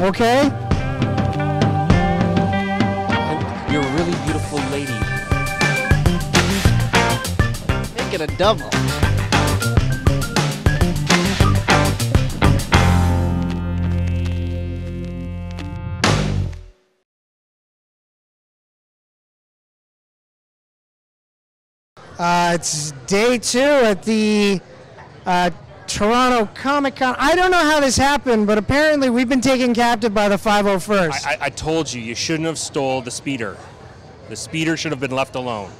okay? You're a really beautiful lady. Make it a double. It's day 2 at the Toronto ComiCON. I don't know how this happened, but apparently we've been taken captive by the 501st. I told you, you shouldn't have stole the speeder. The speeder should have been left alone.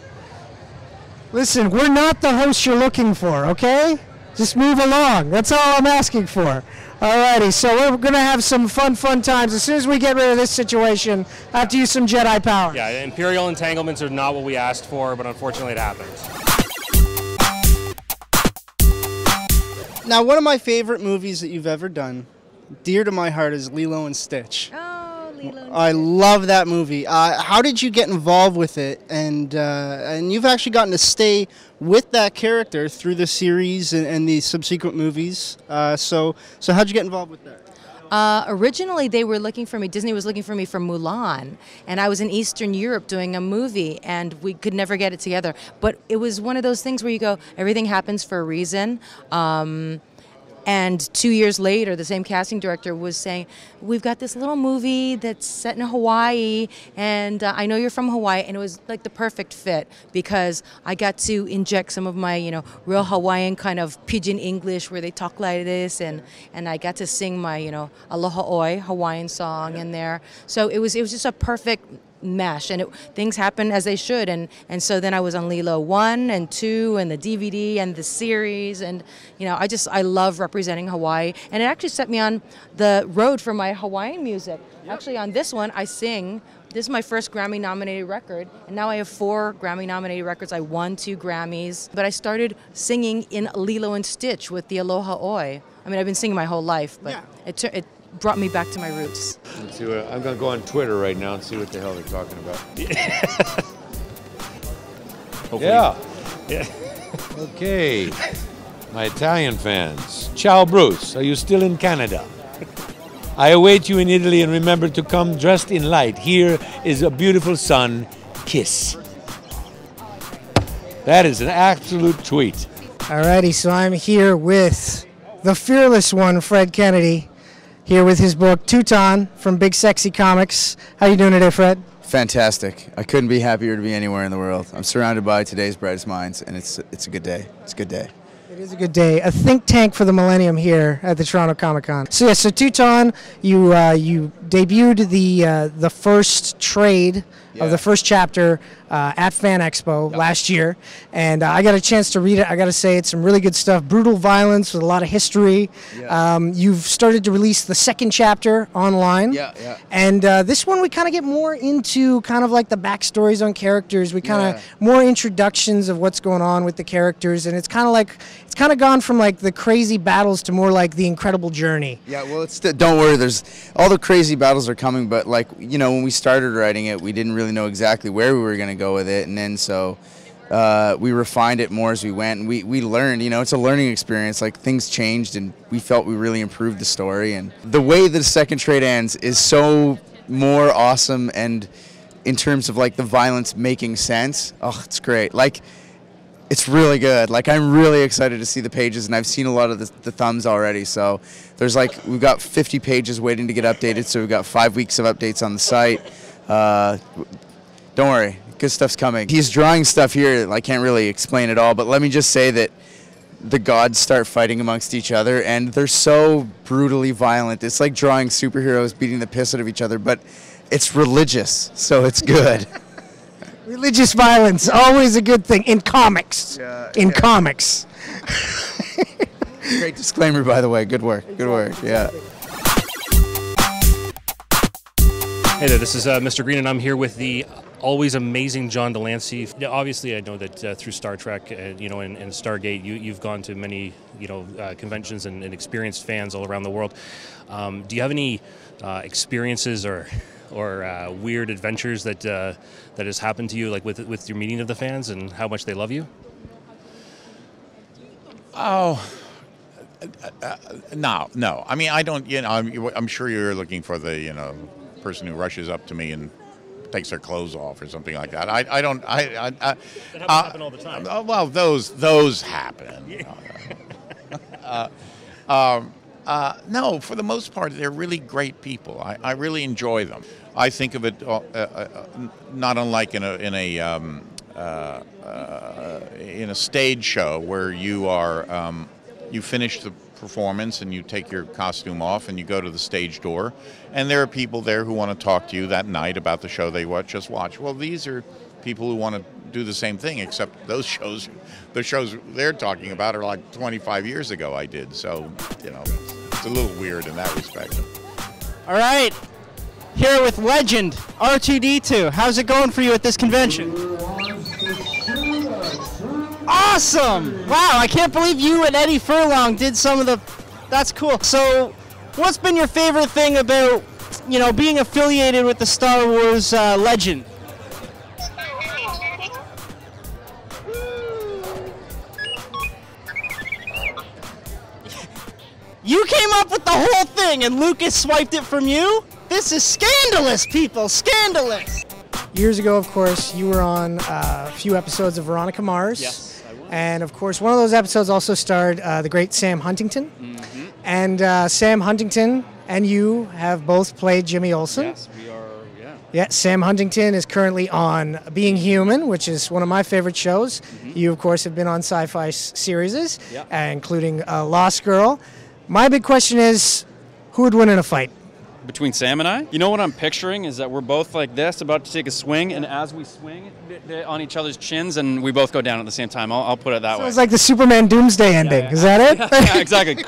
Listen, we're not the host you're looking for, okay? Just move along. That's all I'm asking for. Alrighty, so we're going to have some fun times. As soon as we get rid of this situation, I have to use some Jedi power. Yeah, Imperial entanglements are not what we asked for, but unfortunately it happens. Now, one of my favorite movies that you've ever done, dear to my heart, is Lilo and Stitch. Oh, Lilo and I Stitch. love that movie. How did you get involved with it? And you've actually gotten to stay with that character through the series and the subsequent movies. So how'd you get involved with that? Originally, they were looking for me. Disney was looking for me for Mulan, and I was in Eastern Europe doing a movie, and we could never get it together. But it was one of those things where you go, everything happens for a reason. And 2 years later, the same casting director was saying, we've got this little movie that's set in Hawaii, and I know you're from Hawaii, and it was like the perfect fit because I got to inject some of my, real Hawaiian kind of pidgin English where they talk like this, and I got to sing my, Aloha Oi Hawaiian song in there. So it was just a perfect mesh, and things happen as they should, and so then I was on Lilo 1 and 2 and the DVD and the series, and I love representing Hawaii, and it actually set me on the road for my Hawaiian music. Yep. Actually, on this one I sing. This is my first Grammy nominated record, and now I have 4 Grammy nominated records. I won 2 Grammys, but I started singing in Lilo and Stitch with the Aloha Oi. I mean, I've been singing my whole life, but yeah. It brought me back to my roots. Let's see what, I'm going to go on Twitter right now and see what the hell they're talking about. Yeah. Okay. My Italian fans. Ciao, Bruce. Are you still in Canada? I await you in Italy, and remember to come dressed in light. Here is a beautiful sun. Kiss. That is an absolute tweet. Alrighty, so I'm here with the fearless one, Fred Kennedy. Here with his book, Teuton, from Big Sexy Comics. How you doing today, Fred? Fantastic. I couldn't be happier to be anywhere in the world. I'm surrounded by today's brightest minds, and it's a good day. It's a good day. It is a good day. A think tank for the millennium here at the Toronto ComiCON. So so Teuton, you debuted the first trade of the first chapter at Fan Expo last year, and I got a chance to read it. I got to say, it's some really good stuff. Brutal violence with a lot of history. Yeah. You've started to release the second chapter online. Yeah. And this one, we kind of get more into kind of like the backstories on characters. We kind of more introductions of what's going on with the characters, and it's kind of gone from like the crazy battles to more like the incredible journey. Yeah. Well, don't worry. There's all the crazy battles are coming, but like when we started writing it, we didn't really know exactly where we were going to go with it, and then so we refined it more as we went, and we learned. It's a learning experience. Like, things changed, and we felt we really improved the story, and the way the second trade ends is so more awesome, and in terms of like the violence making sense, it's great. Like, it's really good. Like, I'm really excited to see the pages, and I've seen a lot of the thumbs already. So there's we've got 50 pages waiting to get updated, so we've got 5 weeks of updates on the site. Don't worry, good stuff's coming. He's drawing stuff here. I can't really explain it all, but let me just say that the gods start fighting amongst each other, and they're so brutally violent. It's like drawing superheroes beating the piss out of each other, but it's religious, so it's good. Religious violence, always a good thing in comics. Comics. Great disclaimer, by the way. Good work. Good work. Yeah. Hey there, this is Mr. Green, and I'm here with the always amazing John Delancie. Obviously, I know that through Star Trek, and Stargate, you've gone to many, conventions and experienced fans all around the world. Do you have any experiences or weird adventures that has happened to you, like with your meeting of the fans and how much they love you? Oh, No. I mean, I don't. I'm sure you're looking for the person who rushes up to me and takes their clothes off or something like that. I don't. That happen all the time. Well, those happen. No, for the most part, they're really great people. I really enjoy them. I think of it not unlike in a stage show where you are you finish the performance and you take your costume off and you go to the stage door, and there are people there who want to talk to you that night about the show they just watched. Well, these are people who want to do the same thing, except the shows they're talking about are like 25 years ago I did. So, it's a little weird in that respect. All right, here with legend R2D2. How's it going for you at this convention? Awesome! Wow, I can't believe you and Eddie Furlong did some of the... That's cool. So, what's been your favorite thing about, being affiliated with the Star Wars legend? You came up with the whole thing and Lucas swiped it from you? This is scandalous, people, scandalous! Years ago, of course, you were on a few episodes of Veronica Mars. Yes, I was. And, of course, one of those episodes also starred the great Sam Huntington. Mm-hmm. And Sam Huntington and you have both played Jimmy Olsen. Yes, we are, yeah. Yeah, Sam Huntington is currently on Being Human, which is one of my favorite shows. Mm-hmm. You, of course, have been on sci-fi series, including Lost Girl. My big question is, who would win in a fight? Between Sam and I? You know what I'm picturing is that we're both like this, about to take a swing, and as we swing on each other's chins, and we both go down at the same time. I'll put it that way. It's like the Superman Doomsday ending. Yeah. Is that it? Yeah, exactly.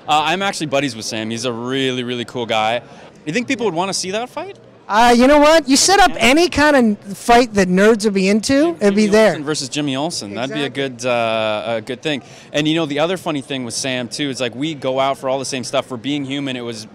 I'm actually buddies with Sam. He's a really, really cool guy. You think people would want to see that fight? You know what? You set up any kind of fight that nerds would be into, it'd be there. Olsen versus Jimmy Olsen. Exactly. That'd be a good thing. And the other funny thing with Sam too is like we go out for all the same stuff. For Being Human, it was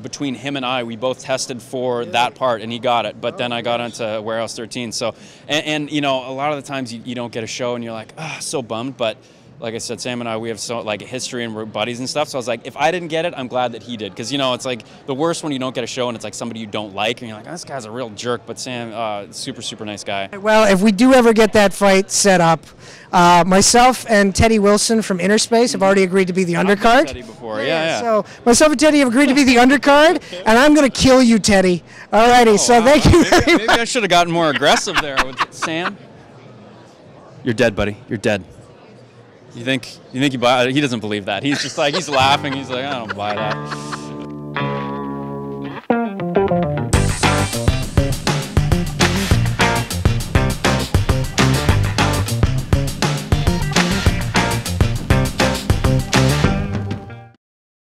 between him and I. We both tested for that part, and he got it. But then I got onto Warehouse 13. So, and a lot of the times you don't get a show, and you're like, so bummed. But like I said, Sam and I, we have so like a history and we're buddies and stuff. So I was like, if I didn't get it, I'm glad that he did. Because, it's like the worst when you don't get a show and it's like somebody you don't like. And you're like, this guy's a real jerk. But Sam, super, super nice guy. Well, if we do ever get that fight set up, myself and Teddy Wilson from Inner Space have already agreed to be the undercard. I've met Teddy before, yeah. So myself and Teddy have agreed to be the undercard, and I'm going to kill you, Teddy. Alrighty, thank you very much. Maybe I should have gotten more aggressive there with Sam. You're dead, buddy. You're dead. You think he buy? He doesn't believe that. He's just like, he's laughing. He's like, I don't buy that.